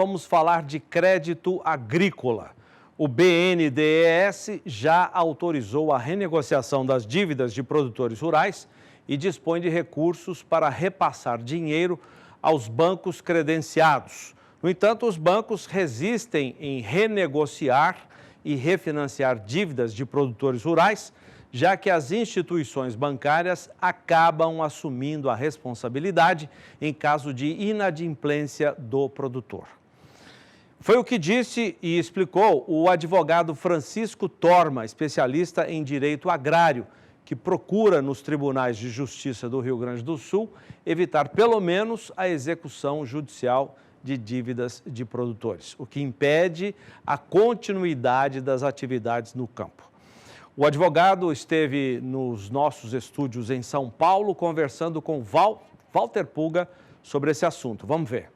vamos falar de crédito agrícola. O BNDES já autorizou a renegociação das dívidas de produtores rurais e dispõe de recursos para repassar dinheiro aos bancos credenciados. No entanto, os bancos resistem em renegociar e refinanciar dívidas de produtores rurais, já que as instituições bancárias acabam assumindo a responsabilidade em caso de inadimplência do produtor. Foi o que disse e explicou o advogado Francisco Torma, especialista em direito agrário, que procura nos tribunais de justiça do Rio Grande do Sul evitar pelo menos a execução judicial de dívidas de produtores, o que impede a continuidade das atividades no campo. O advogado esteve nos nossos estúdios em São Paulo conversando com Walter Pulga sobre esse assunto. Vamos ver.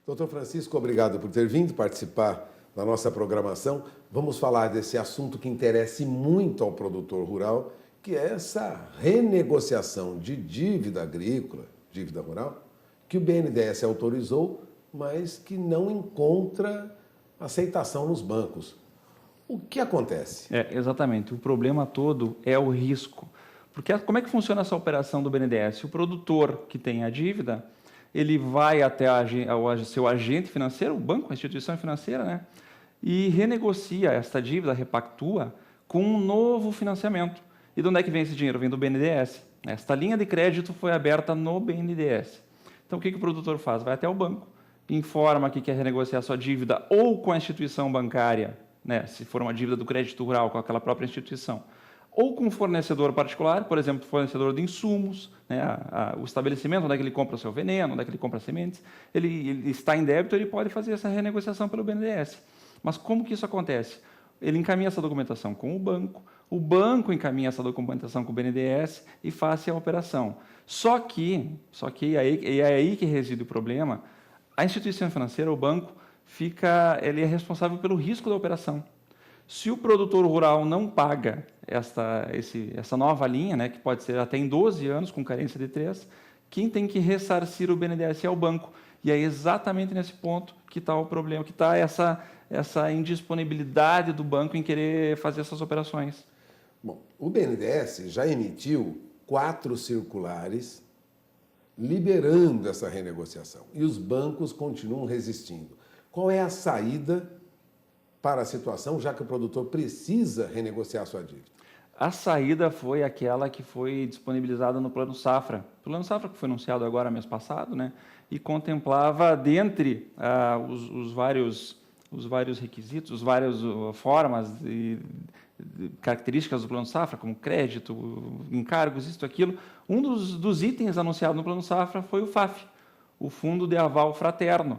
Doutor Francisco, obrigado por ter vindo participar da nossa programação. Vamos falar desse assunto que interessa muito ao produtor rural, que é essa renegociação de dívida agrícola, dívida rural, que o BNDES autorizou, mas que não encontra aceitação nos bancos. O que acontece? Exatamente. O problema todo é o risco. Porque como é que funciona essa operação do BNDES? O produtor que tem a dívida, ele vai até o seu agente financeiro, o banco, a instituição financeira, né? E renegocia esta dívida, repactua, com um novo financiamento. E de onde é que vem esse dinheiro? Vem do BNDES. Esta linha de crédito foi aberta no BNDES. Então, o que o produtor faz? Vai até o banco, informa que quer renegociar sua dívida ou com a instituição bancária, né, se for uma dívida do crédito rural com aquela própria instituição, ou com um fornecedor particular, por exemplo, fornecedor de insumos, né, o estabelecimento onde é que ele compra o seu veneno, onde é que ele compra sementes, ele está em débito, ele pode fazer essa renegociação pelo BNDES. Mas como que isso acontece? Ele encaminha essa documentação com o banco encaminha essa documentação com o BNDES e faz a operação. Só que é aí que reside o problema, a instituição financeira, o banco, ele é responsável pelo risco da operação. Se o produtor rural não paga essa nova linha, né, que pode ser até em 12 anos, com carência de 3, quem tem que ressarcir o BNDES é o banco. E é exatamente nesse ponto que está o problema, que está essa indisponibilidade do banco em querer fazer essas operações. Bom, o BNDES já emitiu 4 circulares liberando essa renegociação e os bancos continuam resistindo. Qual é a saída para a situação, já que o produtor precisa renegociar sua dívida? A saída foi aquela que foi disponibilizada no Plano Safra. O Plano Safra que foi anunciado agora mês passado, né, e contemplava, dentre os vários requisitos, as várias formas e características do Plano Safra, como crédito, encargos, isso, aquilo. Um dos itens anunciados no Plano Safra foi o FAF, o Fundo de Aval Fraterno.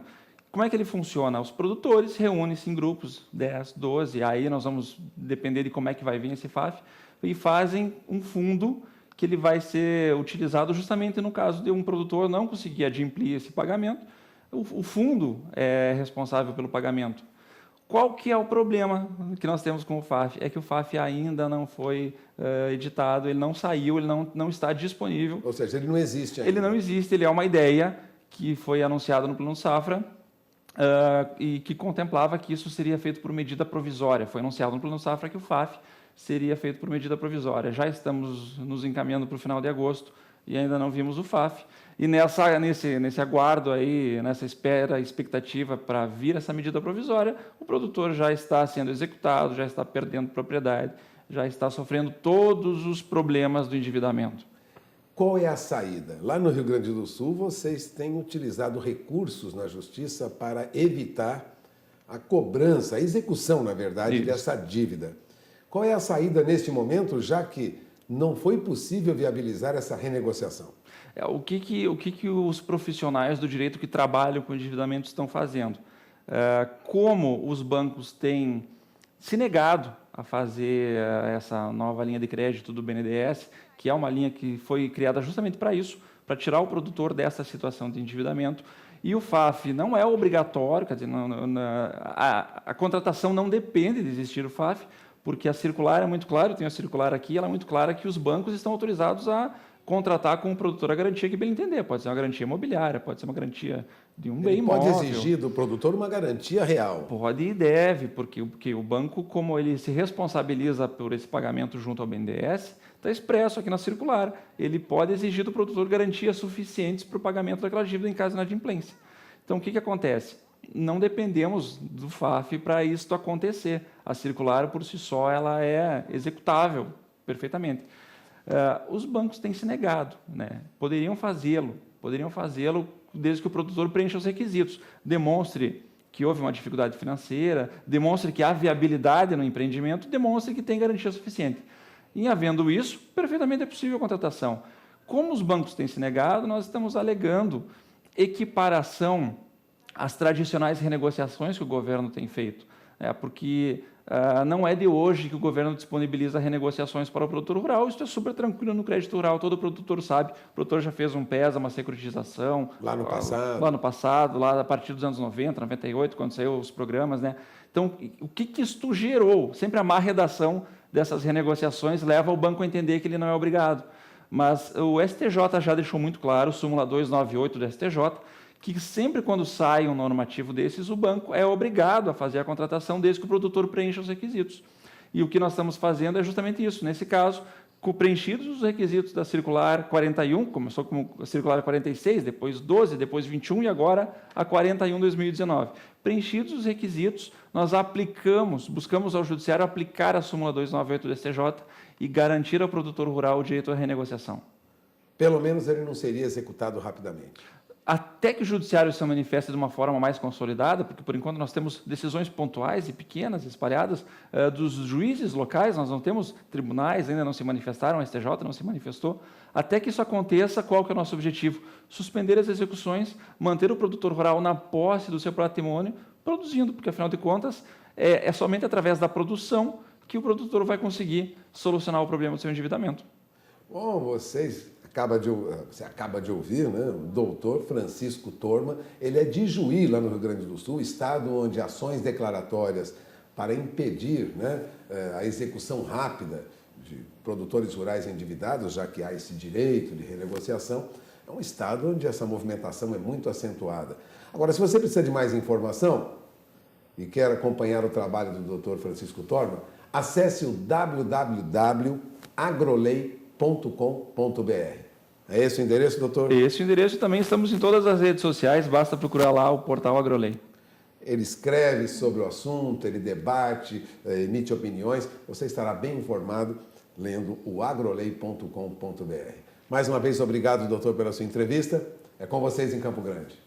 Como é que ele funciona? Os produtores reúnem-se em grupos, 10, 12, aí nós vamos depender de como é que vai vir esse FAF, e fazem um fundo que ele vai ser utilizado justamente no caso de um produtor não conseguir adimplir esse pagamento, o fundo é responsável pelo pagamento. Qual que é o problema que nós temos com o FAF? É que o FAF ainda não foi editado, ele não saiu, ele não está disponível. Ou seja, ele não existe ainda. Ele não existe, ele é uma ideia que foi anunciada no Plano Safra e que contemplava que isso seria feito por medida provisória. Foi anunciado no Plano Safra que o FAF seria feito por medida provisória. Já estamos nos encaminhando para o final de agosto e ainda não vimos o FAF. E nesse aguardo aí, nessa expectativa para vir essa medida provisória, o produtor já está sendo executado, já está perdendo propriedade, já está sofrendo todos os problemas do endividamento. Qual é a saída? Lá no Rio Grande do Sul, vocês têm utilizado recursos na Justiça para evitar a cobrança, a execução, na verdade, dessa dívida. Qual é a saída neste momento, já que não foi possível viabilizar essa renegociação? O que os profissionais do direito que trabalham com endividamento estão fazendo? Como os bancos têm se negado a fazer essa nova linha de crédito do BNDES, que é uma linha que foi criada justamente para isso, para tirar o produtor dessa situação de endividamento, e o FAF não é obrigatório, quer dizer, a contratação não depende de existir o FAF, porque a circular é muito clara, eu tenho a circular aqui, ela é muito clara que os bancos estão autorizados a contratar com o produtor a garantia que bem entender. Pode ser uma garantia imobiliária, pode ser uma garantia de um bem imóvel. Pode exigir do produtor uma garantia real. Pode e deve, porque o banco, como ele se responsabiliza por esse pagamento junto ao BNDES, está expresso aqui na circular. Ele pode exigir do produtor garantias suficientes para o pagamento daquela dívida em caso de inadimplência. Então, o que acontece? Não dependemos do FAF para isso acontecer. A circular, por si só, ela é executável perfeitamente. Os bancos têm se negado, né? Poderiam fazê-lo desde que o produtor preencha os requisitos, demonstre que houve uma dificuldade financeira, demonstre que há viabilidade no empreendimento, demonstre que tem garantia suficiente. Em havendo isso, perfeitamente é possível a contratação. Como os bancos têm se negado, nós estamos alegando equiparação às tradicionais renegociações que o governo tem feito, porque não é de hoje que o governo disponibiliza renegociações para o produtor rural. Isso é super tranquilo no crédito rural, todo produtor sabe. O produtor já fez um PESA, uma securitização. Lá no passado. Lá no passado, lá a partir dos anos 90, 98, quando saiu os programas, né? Então, o que isto gerou? Sempre a má redação dessas renegociações leva o banco a entender que ele não é obrigado. Mas o STJ já deixou muito claro, súmula 298 do STJ, que sempre quando sai um normativo desses, o banco é obrigado a fazer a contratação desde que o produtor preencha os requisitos. E o que nós estamos fazendo é justamente isso. Nesse caso, preenchidos os requisitos da circular 41, começou com a circular 46, depois 12, depois 21 e agora a 41/2019. Preenchidos os requisitos, nós buscamos ao Judiciário aplicar a súmula 298 do STJ e garantir ao produtor rural o direito à renegociação. Pelo menos ele não seria executado rapidamente. Até que o Judiciário se manifeste de uma forma mais consolidada, porque, por enquanto, nós temos decisões pontuais e pequenas, espalhadas, dos juízes locais, nós não temos tribunais, ainda não se manifestaram, a STJ não se manifestou. Até que isso aconteça, qual que é o nosso objetivo? Suspender as execuções, manter o produtor rural na posse do seu patrimônio, produzindo, porque, afinal de contas, é somente através da produção que o produtor vai conseguir solucionar o problema do seu endividamento. Bom, você acaba de ouvir, né? O doutor Francisco Torma, ele é de Juí, lá no Rio Grande do Sul, estado onde ações declaratórias para impedir, né, a execução rápida de produtores rurais endividados, já que há esse direito de renegociação, é um estado onde essa movimentação é muito acentuada. Agora, se você precisa de mais informação e quer acompanhar o trabalho do doutor Francisco Torma, acesse o www.agrolei.com.br. É esse o endereço, doutor? Esse o endereço, também estamos em todas as redes sociais, basta procurar lá o portal Agrolei. Ele escreve sobre o assunto, ele debate, emite opiniões. Você estará bem informado lendo o agrolei.com.br. Mais uma vez, obrigado, doutor, pela sua entrevista. É com vocês em Campo Grande.